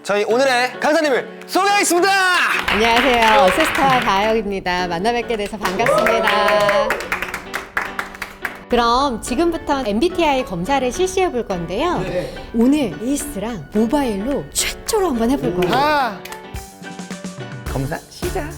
저희 오늘의 강사님을 소개하겠습니다. 안녕하세요. 어시스타 가영입니다. 만나 뵙게 돼서 반갑습니다. 그럼 지금부터 MBTI 검사를 실시해 볼 건데요. 오늘 리스트랑 모바일로 최초로 한번 해볼 거예요. 검사 시작.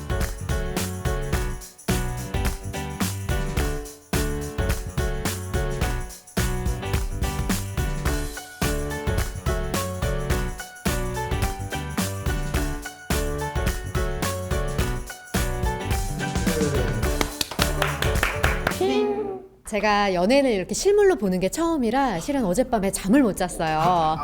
제가 연예인을 이렇게 실물로 보는 게 처음이라 실은 어젯밤에 잠을 못 잤어요.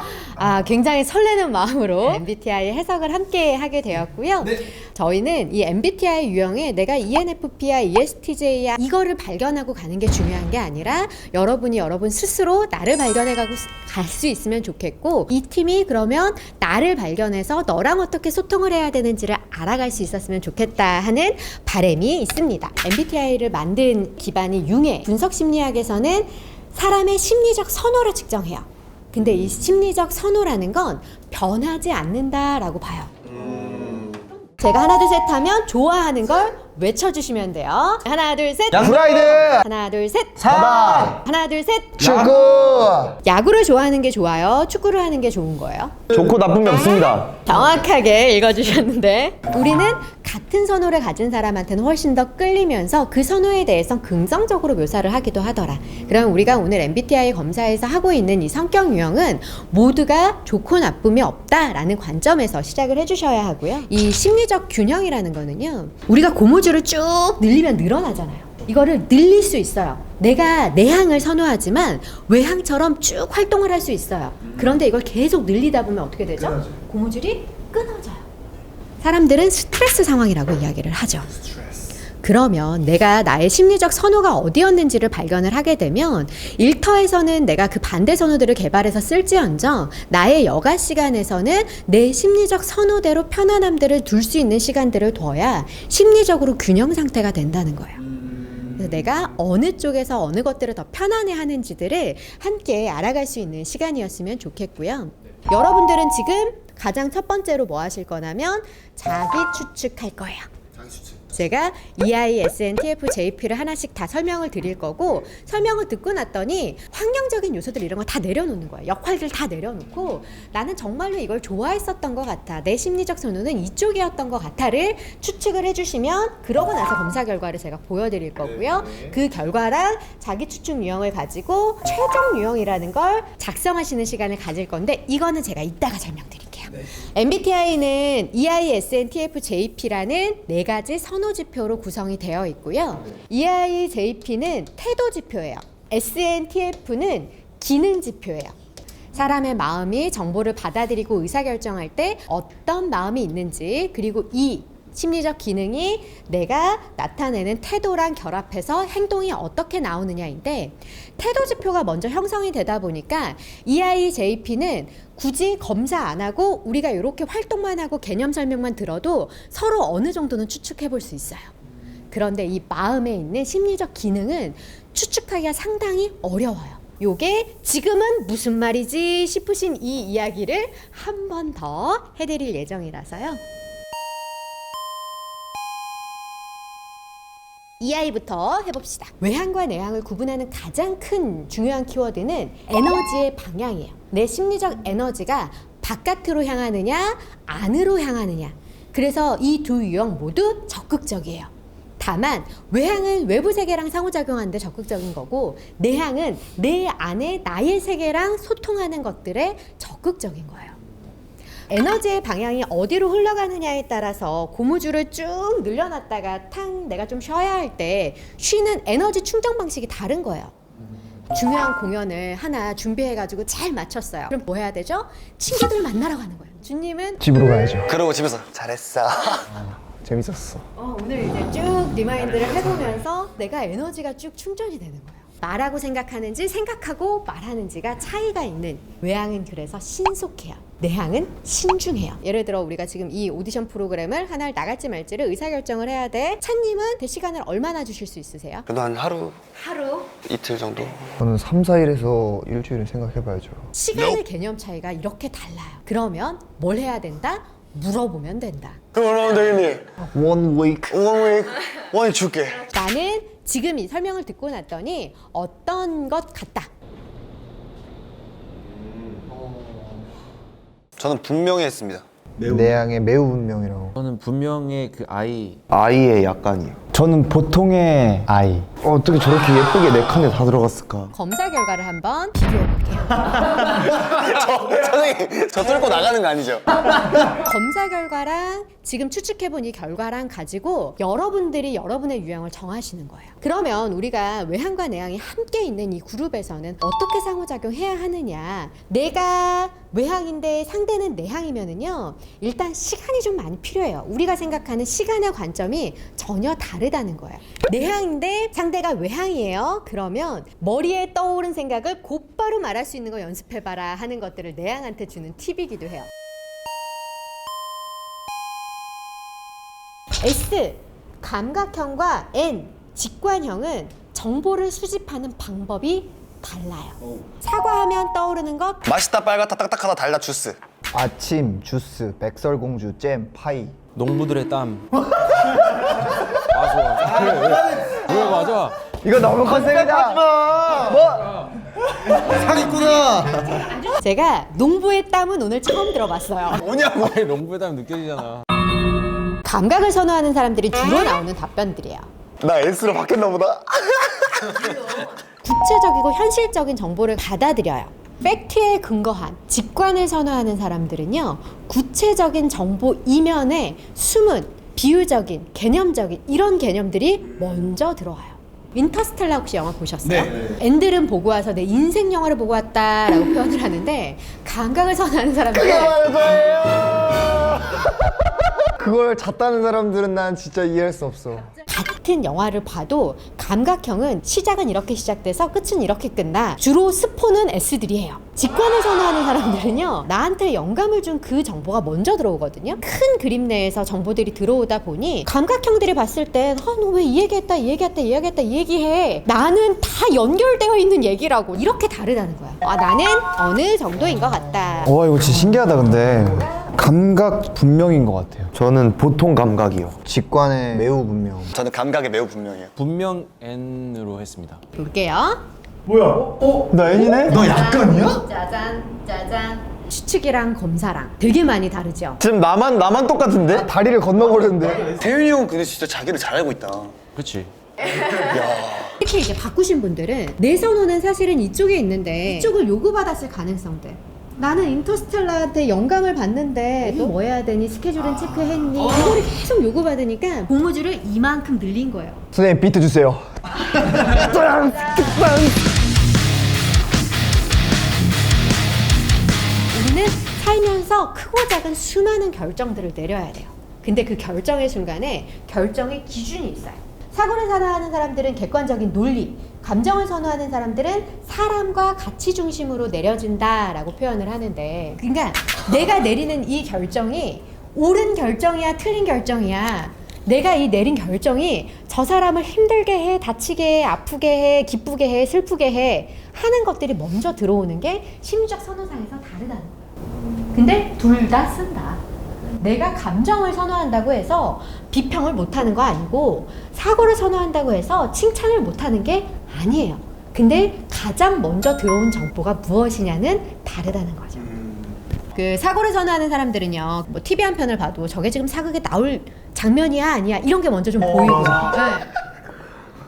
굉장히 설레는 마음으로 MBTI 해석을 함께 하게 되었고요. 저희는 이 MBTI 유형에 내가 ENFP야, ESTJ야 이거를 발견하고 가는 게 중요한 게 아니라 여러분이 여러분 스스로 나를 발견해가고 갈 수 있으면 좋겠고, 이 팀이 그러면 나를 발견해서 너랑 어떻게 소통을 해야 되는지를 알아갈 수 있었으면 좋겠다 하는 바람이 있습니다. MBTI를 만든 기반이 융해 분석 심리학에서는 사람의 심리적 선호를 측정해요. 근데 이 심리적 선호라는 건 변하지 않는다라고 봐요. 제가 하나 둘 셋 하면 좋아하는 걸 외쳐주시면 돼요. 하나 둘 셋. 프라이드. 하나 둘 셋. 사방. 하나 둘 셋. 축구. 야구를 좋아하는 게 좋아요? 축구를 하는 게 좋은 거예요? 좋고 나쁨이 없습니다. 정확하게 읽어주셨는데, 우리는 같은 선호를 가진 사람한테는 훨씬 더 끌리면서 그 선호에 대해서 긍정적으로 묘사를 하기도 하더라. 그럼 우리가 오늘 MBTI 검사에서 하고 있는 이 성격 유형은 모두가 좋고 나쁨이 없다라는 관점에서 시작을 해주셔야 하고요. 이 심리적 균형이라는 거는요, 우리가 고무줄을 쭉 늘리면 늘어나잖아요. 이거를 늘릴 수 있어요. 내가 내향을 선호하지만 외향처럼 쭉 활동을 할 수 있어요. 그런데 이걸 계속 늘리다 보면 어떻게 되죠? 고무줄이 끊어져요. 사람들은 스트레스 상황이라고 이야기를 하죠. 그러면 내가 나의 심리적 선호가 어디였는지를 발견을 하게 되면 일터에서는 내가 그 반대 선호들을 개발해서 쓸지언정 나의 여가 시간에서는 내 심리적 선호대로 편안함들을 둘 수 있는 시간들을 둬야 심리적으로 균형 상태가 된다는 거예요. 그래서 내가 어느 쪽에서 어느 것들을 더 편안해 하는지들을 함께 알아갈 수 있는 시간이었으면 좋겠고요. 여러분들은 지금 가장 첫 번째로 뭐 하실 거냐면 자기 추측할 거예요. 제가 EISNTFJP를 하나씩 다 설명을 드릴 거고, 설명을 듣고 났더니 환경적인 요소들 이런 거 다 내려놓는 거예요. 역할들 다 내려놓고 나는 정말로 이걸 좋아했었던 것 같아, 내 심리적 선호는 이쪽이었던 것 같아를 추측을 해주시면, 그러고 나서 검사 결과를 제가 보여드릴 거고요. 그 결과랑 자기 추측 유형을 가지고 최종 유형이라는 걸 작성하시는 시간을 가질 건데, 이거는 제가 이따가 설명드릴게요. MBTI는 EISNTFJP라는 4가지 선호 지표로 구성이 되어 있고요. EIJP는 태도 지표예요. SNTF는 기능 지표예요. 사람의 마음이 정보를 받아들이고 의사결정할 때 어떤 마음이 있는지, 그리고 이 심리적 기능이 내가 나타내는 태도랑 결합해서 행동이 어떻게 나오느냐인데, 태도 지표가 먼저 형성이 되다 보니까 EIJP는 굳이 검사 안 하고 우리가 이렇게 활동만 하고 개념 설명만 들어도 서로 어느 정도는 추측해 볼 수 있어요. 그런데 이 마음에 있는 심리적 기능은 추측하기가 상당히 어려워요. 요게 지금은 무슨 말이지 싶으신 이 이야기를 한 번 더 해드릴 예정이라서요. EI부터 해봅시다. 외향과 내향을 구분하는 가장 큰 중요한 키워드는 에너지의 방향이에요. 내 심리적 에너지가 바깥으로 향하느냐 안으로 향하느냐. 그래서 이 두 유형 모두 적극적이에요. 다만 외향은 외부 세계랑 상호작용하는데 적극적인 거고, 내향은 내 안에 나의 세계랑 소통하는 것들에 적극적인 거예요. 에너지의 방향이 어디로 흘러가느냐에 따라서 고무줄을 쭉 늘려놨다가 탕 내가 좀 쉬어야 할 때 쉬는 에너지 충전 방식이 다른 거예요. 중요한 공연을 하나 준비해가지고 잘 마쳤어요. 그럼 뭐 해야 되죠? 친구들 만나러 가는 거예요. 주님은 집으로 가야죠. 그러고 집에서 잘했어. 재밌었어. 오늘 이제 쭉 리마인드를 해보면서 내가 에너지가 쭉 충전이 되는 거예요. 말하고 생각하는지, 생각하고 말하는지가 차이가 있는 외향은 그래서 신속해요. 내향은 신중해요. 예를 들어 우리가 지금 이 오디션 프로그램을 하나를 나갈지 말지를 의사결정을 해야 돼. 찬님은 그 시간을 얼마나 주실 수 있으세요? 그래도 한 하루, 하루? 이틀 정도? 저는 3, 4일에서 일주일은 생각해봐야죠. 시간의 개념 차이가 이렇게 달라요. 그러면 뭘 해야 된다? 물어보면 된다. 그럼 얼마면 되겠니? 1 week. 원이 줄게. 나는 지금 이 설명을 듣고 났더니 어떤 것 같다. 저는 분명히 했습니다. 내향의 매우 분명이라고. 저는 분명히 그 아이 아이의 약간이요. 저는 보통의 아이. 어떻게 저렇게 예쁘게 네 칸에 다 들어갔을까? 검사 결과를 한번 비교해 볼게요. 선생님, 저 뚫고 나가는 거 아니죠? 검사 결과랑 지금 추측해본 이 결과랑 가지고 여러분들이 여러분의 유형을 정하시는 거예요. 그러면 우리가 외향과 내향이 함께 있는 이 그룹에서는 어떻게 상호작용해야 하느냐. 내가 외향인데 상대는 내향이면은요, 일단 시간이 좀 많이 필요해요. 우리가 생각하는 시간의 관점이 전혀 다르다는 거예요. 내향인데 상대가 외향이에요. 그러면 머리에 떠오른 생각을 곧바로 말할 수 있는 거 연습해봐라 하는 것들을 내향한테 주는 팁이기도 해요. S, 감각형과 N, 직관형은 정보를 수집하는 방법이 달라요. 사과하면 떠오르는 것, 맛있다, 빨갛다, 딱딱하다, 달다, 주스. 아침, 주스, 백설공주, 잼, 파이. 농부들의 땀. 맞아. 그래 맞아. 이거 너무 컨셉이다. 뭐? 사기꾼아. 제가 농부의 땀은 오늘 처음 들어봤어요. 뭐냐고. 아니 농부의 땀 느껴지잖아. 감각을 선호하는 사람들이 주로 나오는 답변들이에요. 나 S로 바뀌었나 보다. 구체적이고 현실적인 정보를 받아들여요. 팩트에 근거한 직관을 선호하는 사람들은요, 구체적인 정보 이면에 숨은 비유적인, 개념적인 이런 개념들이 먼저 들어와요. 인터스텔라 혹시 영화 보셨어요? 네. 앤들은 보고 와서 내 인생 영화를 보고 왔다라고 표현을 하는데, 감각을 선호하는 사람들은 그걸 잤다는 사람들은 난 진짜 이해할 수 없어. 같은 영화를 봐도 감각형은 시작은 이렇게 시작돼서 끝은 이렇게 끝나. 주로 스포는 S들이에요. 직관을 선호하는 사람들은요, 나한테 영감을 준 그 정보가 먼저 들어오거든요. 큰 그림 내에서 정보들이 들어오다 보니 감각형들이 봤을 때 너 왜 이 얘기했다 이 얘기했다 이 얘기했다 이 얘기해. 나는 다 연결되어 있는 얘기라고. 이렇게 다르다는 거야. 나는 어느 정도인 것 같다. 와 이거 진짜 신기하다 근데. 감각 분명인 것 같아요. 저는 보통 감각이요. 직관에 매우 분명. 저는 감각에 매우 분명해요. 분명 N으로 했습니다. 볼게요. 나 N이네? 너 약간이야? 짜잔 짜잔. 추측이랑 검사랑 되게 많이 다르죠. 지금 나만 똑같은데? 다리를 건너버렸는데. 태윤이 형은 근데 진짜 자기를 잘 알고 있다. 그렇지. 특히 이제 바꾸신 분들은 내 선호는 사실은 이쪽에 있는데 이쪽을 요구받았을 가능성들. 나는 인터스텔라한테 영감을 받는데 또 뭐 해야 되니? 스케줄은 체크했니? 이거를 계속 요구받으니까 고무줄을 이만큼 늘린 거예요. 선생님 비트 주세요. 우리는 살면서 크고 작은 수많은 결정들을 내려야 돼요. 근데 그 결정의 순간에 결정의 기준이 있어요. 사고를 선호하는 사람들은 객관적인 논리, 감정을 선호하는 사람들은 사람과 가치 중심으로 내려진다라고 표현을 하는데, 그러니까 내가 내리는 이 결정이 옳은 결정이야 틀린 결정이야, 내가 이 내린 결정이 저 사람을 힘들게 해, 다치게 해, 아프게 해, 기쁘게 해, 슬프게 해 하는 것들이 먼저 들어오는 게 심리적 선호상에서 다르다는 거예요. 근데 둘 다 쓴다. 내가 감정을 선호한다고 해서 비평을 못하는 거 아니고, 사고를 선호한다고 해서 칭찬을 못하는 게 아니에요. 근데 가장 먼저 들어온 정보가 무엇이냐는 다르다는 거죠. 그 사고를 선호하는 사람들은요, 뭐 TV 한 편을 봐도 저게 지금 사극에 나올 장면이야 아니야 이런 게 먼저 좀 보이고, 네.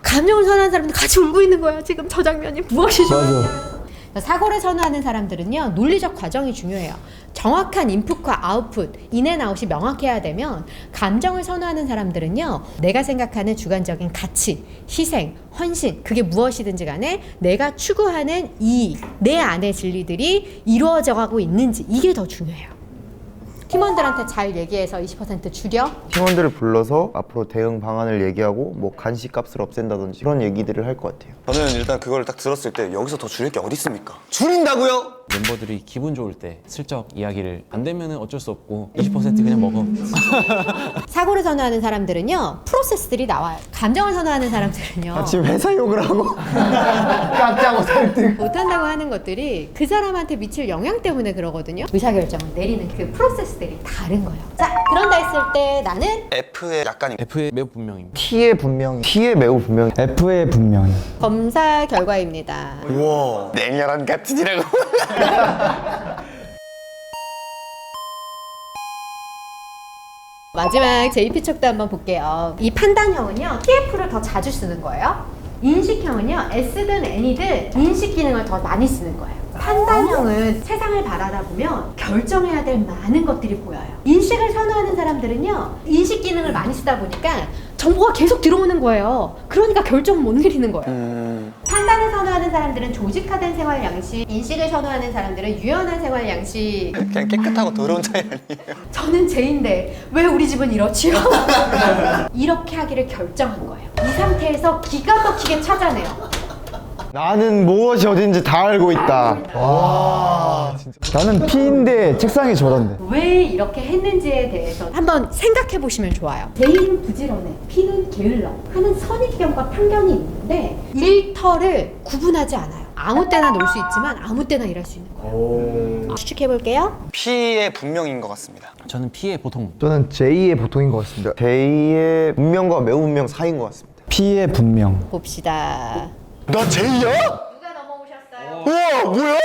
감정을 선호하는 사람들 같이 울고 있는 거야. 지금 저 장면이 무엇이 중요하냐. 사고를 선호하는 사람들은요, 논리적 과정이 중요해요. 정확한 인풋과 아웃풋, 인앤아웃이 명확해야 되면, 감정을 선호하는 사람들은요, 내가 생각하는 주관적인 가치, 희생, 헌신, 그게 무엇이든지 간에 내가 추구하는 내 안의 진리들이 이루어져 가고 있는지, 이게 더 중요해요. 팀원들한테 잘 얘기해서 20% 줄여. 팀원들을 불러서 앞으로 대응 방안을 얘기하고 뭐 간식값을 없앤다든지 그런 얘기들을 할 것 같아요. 저는 일단 그걸 딱 들었을 때 여기서 더 줄일 게 어디 있습니까? 줄인다고요? 멤버들이 기분 좋을 때 슬쩍 이야기를 안 되면 어쩔 수 없고 20% 그냥 먹어. 사고를 선호하는 사람들은요 프로세스들이 나와요. 감정을 선호하는 사람들은요 지금 회사 욕을 하고 깜짝고 설득. 못한다고 하는 것들이 그 사람한테 미칠 영향 때문에 그러거든요. 의사결정을 내리는 그 프로세스들이 다른 거예요. 자, 그런다 했을 때 나는 F에 약간 F에 매우 분명입니다. T에 분명히. T에 매우 분명히 F에 분명히. 검사 결과입니다. 우와 냉혈한 같은이라고. 마지막 JP 척도 한번 볼게요. 이 판단형은요 TF를 더 자주 쓰는 거예요. 인식형은요 S든 N이든 인식 기능을 더 많이 쓰는 거예요. 판단형은 세상을 바라다 보면 결정해야 될 많은 것들이 보여요. 인식을 선호하는 사람들은요 인식 기능을 많이 쓰다 보니까 정보가 계속 들어오는 거예요. 그러니까 결정을 못 내리는 거예요. 판단을 선호하는 사람들은 조직화된 생활 양식, 인식을 선호하는 사람들은 유연한 생활 양식. 그냥 깨끗하고 더러운 차이 아니에요. 저는 J인데 왜 우리 집은 이렇지요? 이렇게 하기를 결정한 거예요. 이 상태에서 기가 막히게 찾아내요. 나는 무엇이 어딘지 다 알고 있다. 와, 진짜. 나는 P인데 책상이 저런데. 왜 이렇게 했는지에 대해서 한번 생각해 보시면 좋아요. J는 부지런해, P는 게을러 하는 선입견과 편견이 있는데 일터를 구분하지 않아요. 아무 때나 놀 수 있지만 아무 때나 일할 수 있는 거예요. 추측해 볼게요. P의 분명인 것 같습니다. 저는 P의 보통. 저는 J의 보통인 것 같습니다. J의 분명과 매우 분명 사이인 것 같습니다. P의 분명. 봅시다. 나 J야? 누가 넘어오셨어요? 우와 뭐야?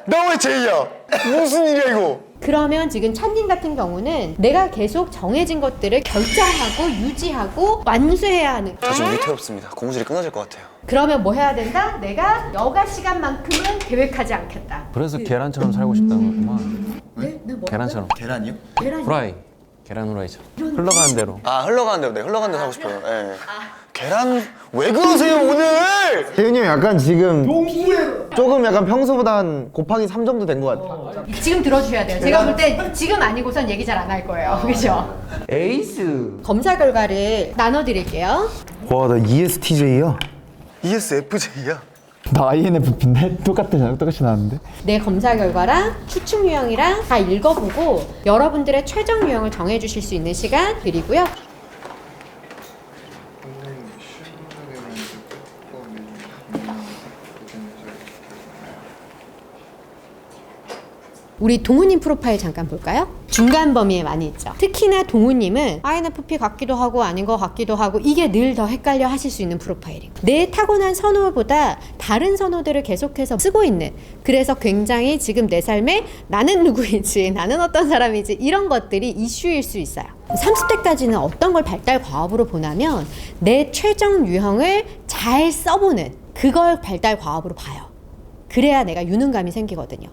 나 왜 J야? 무슨 일이야 이거? 그러면 지금 찬님 같은 경우는 내가 계속 정해진 것들을 결정하고 유지하고 완수해야 하는. 저 지금 위태롭습니다. 고무줄이 끊어질 것 같아요. 그러면 뭐 해야 된다? 내가 여가 시간만큼은 계획하지 않겠다. 그래서 계란처럼 살고 싶다는 거구만. 네? 네, 뭐? 계란처럼. 계란이요? 후라이. 계란 후라이처럼. 흘러가는 대로. 아 흘러가는 대로. 네 흘러가는 대로 하고 싶어요. 예. 계란 왜 그러세요 오늘? 혜윤이 형 약간 지금 조금 약간 평소보단 곱하기 3 정도 된 것 같아. 지금 들어주셔야 돼요. 제가 볼 때 지금 아니고선 얘기 잘 안 할 거예요. 그죠? 에이스. 검사 결과를 나눠드릴게요. 와, 나 ESTJ야. ESFJ야? 나 INFP인데? 똑같이 나왔는데? 내 검사 결과랑 추측 유형이랑 다 읽어보고 여러분들의 최종 유형을 정해주실 수 있는 시간 드리고요. 우리 동우님 프로파일 잠깐 볼까요? 중간 범위에 많이 있죠. 특히나 동우님은 INFP 같기도 하고 아닌 것 같기도 하고 이게 늘 더 헷갈려 하실 수 있는 프로파일이고 내 타고난 선호보다 다른 선호들을 계속해서 쓰고 있는, 그래서 굉장히 지금 내 삶에 나는 누구인지 나는 어떤 사람인지 이런 것들이 이슈일 수 있어요. 30대까지는 어떤 걸 발달 과업으로 보냐면 내 최종 유형을 잘 써보는 그걸 발달 과업으로 봐요. 그래야 내가 유능감이 생기거든요.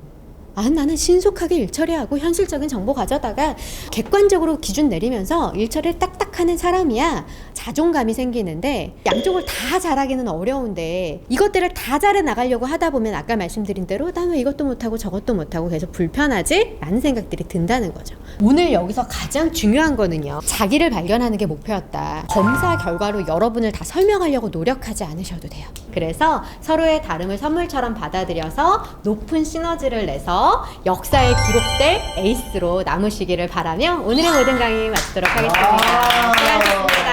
아, 나는 신속하게 일 처리하고 현실적인 정보 가져다가 객관적으로 기준 내리면서 일 처리를 딱딱 하는 사람이야 자존감이 생기는데, 양쪽을 다 잘하기는 어려운데 이것들을 다 잘해 나가려고 하다 보면 아까 말씀드린 대로 난 왜 이것도 못하고 저것도 못하고 계속 불편하지? 라는 생각들이 든다는 거죠. 오늘 여기서 가장 중요한 거는요, 자기를 발견하는 게 목표였다. 검사 결과로 여러분을 다 설명하려고 노력하지 않으셔도 돼요. 그래서 서로의 다름을 선물처럼 받아들여서 높은 시너지를 내서 역사에 기록될 에이스로 남으시기를 바라며 오늘의 모든 강의 마치도록 하겠습니다. 수고하셨습니다.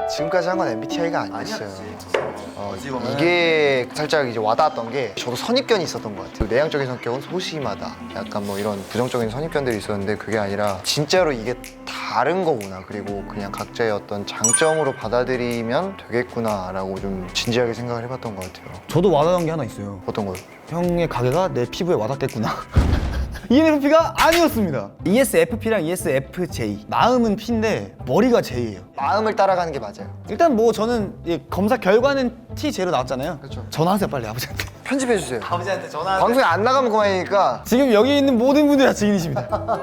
지금까지 한 건 MBTI가 아니었어요. 이게 살짝 이제 와닿았던 게, 저도 선입견이 있었던 것 같아요. 내향적인 성격은 소심하다, 약간 뭐 이런 부정적인 선입견들이 있었는데 그게 아니라 진짜로 이게 다른 거구나, 그리고 그냥 각자의 어떤 장점으로 받아들이면 되겠구나라고 좀 진지하게 생각을 해봤던 것 같아요. 저도 와닿은 게 하나 있어요. 어떤 거요? 형의 가게가 내 피부에 와닿겠구나. ENFP가 아니었습니다. ESFP랑 ESFJ. 마음은 P인데 머리가 J예요. 마음을 따라가는 게 맞아요. 일단 뭐 저는 이 검사 결과는 TJ로 나왔잖아요. 그렇죠. 전화하세요 빨리 아버지한테. 편집해주세요. 아버지한테 전화. 방송에 안 나가면 그만이니까. 지금 여기 있는 모든 분들이 다 증인이십니다.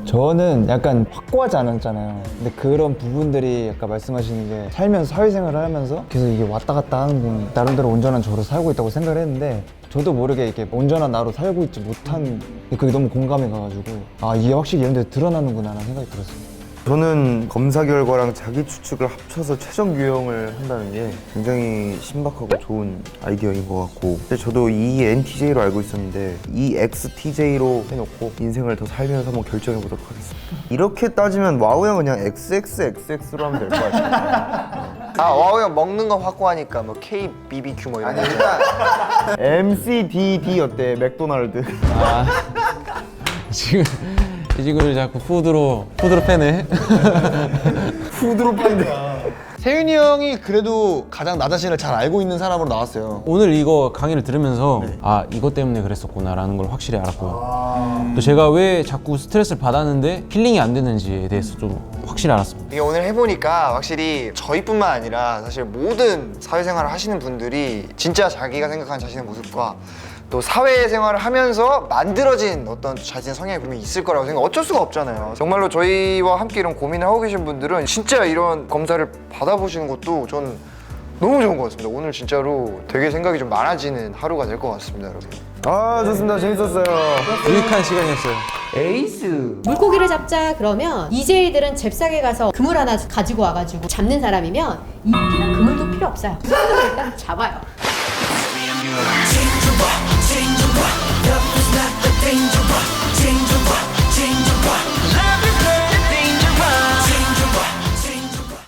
저는 약간 확고하지 않았잖아요. 근데 그런 부분들이 아까 말씀하시는 게 살면서 사회생활을 하면서 계속 이게 왔다 갔다 하는 건 나름대로 온전한 저로 살고 있다고 생각을 했는데, 저도 모르게 이렇게 온전한 나로 살고 있지 못한, 그게 너무 공감이 가가지고 아, 이게 확실히 이런 데 드러나는구나 라는 생각이 들었어요. 저는 검사 결과랑 자기 추측을 합쳐서 최종 유형을 한다는 게 굉장히 신박하고 좋은 아이디어인 것 같고, 근데 저도 ENTJ로 알고 있었는데 EXTJ로 해놓고 인생을 더 살면서 한번 결정해 보도록 하겠습니다. 이렇게 따지면 와우 형은 그냥 XXXX로 하면 될 것 같아요. 아 와우 형 먹는 거 확고하니까 뭐 KBBQ 뭐 이런 거 있잖아. MCDD 어때? 맥도날드. 지금 이 친구를 자꾸 푸드로 패네. 푸드로 판대. 세윤이 형이 그래도 가장 나 자신을 잘 알고 있는 사람으로 나왔어요. 오늘 이거 강의를 들으면서 아 이것 때문에 그랬었구나라는 걸 확실히 알았고요. 또 제가 왜 자꾸 스트레스를 받았는데 힐링이 안 되는지에 대해서 좀 확실히 알았습니다. 이게 오늘 해보니까 확실히 저희뿐만 아니라 사실 모든 사회생활을 하시는 분들이 진짜 자기가 생각하는 자신의 모습과 또 사회생활을 하면서 만들어진 어떤 자신의 성향이 분명히 있을 거라고 생각, 어쩔 수가 없잖아요. 정말로 저희와 함께 이런 고민을 하고 계신 분들은 진짜 이런 검사를 받아보시는 것도 전 너무 좋은 것 같습니다. 오늘 진짜로 되게 생각이 좀 많아지는 하루가 될 것 같습니다, 여러분. 아 좋습니다. 재밌었어요. 유익한 시간이었어요. 에이스. 물고기를 잡자 그러면 EJ들은 잽싸게 가서 그물 하나 가지고 와가지고 잡는 사람이면 EP는 그물도 필요 없어요. 손으로 일단 잡아요. change your mind.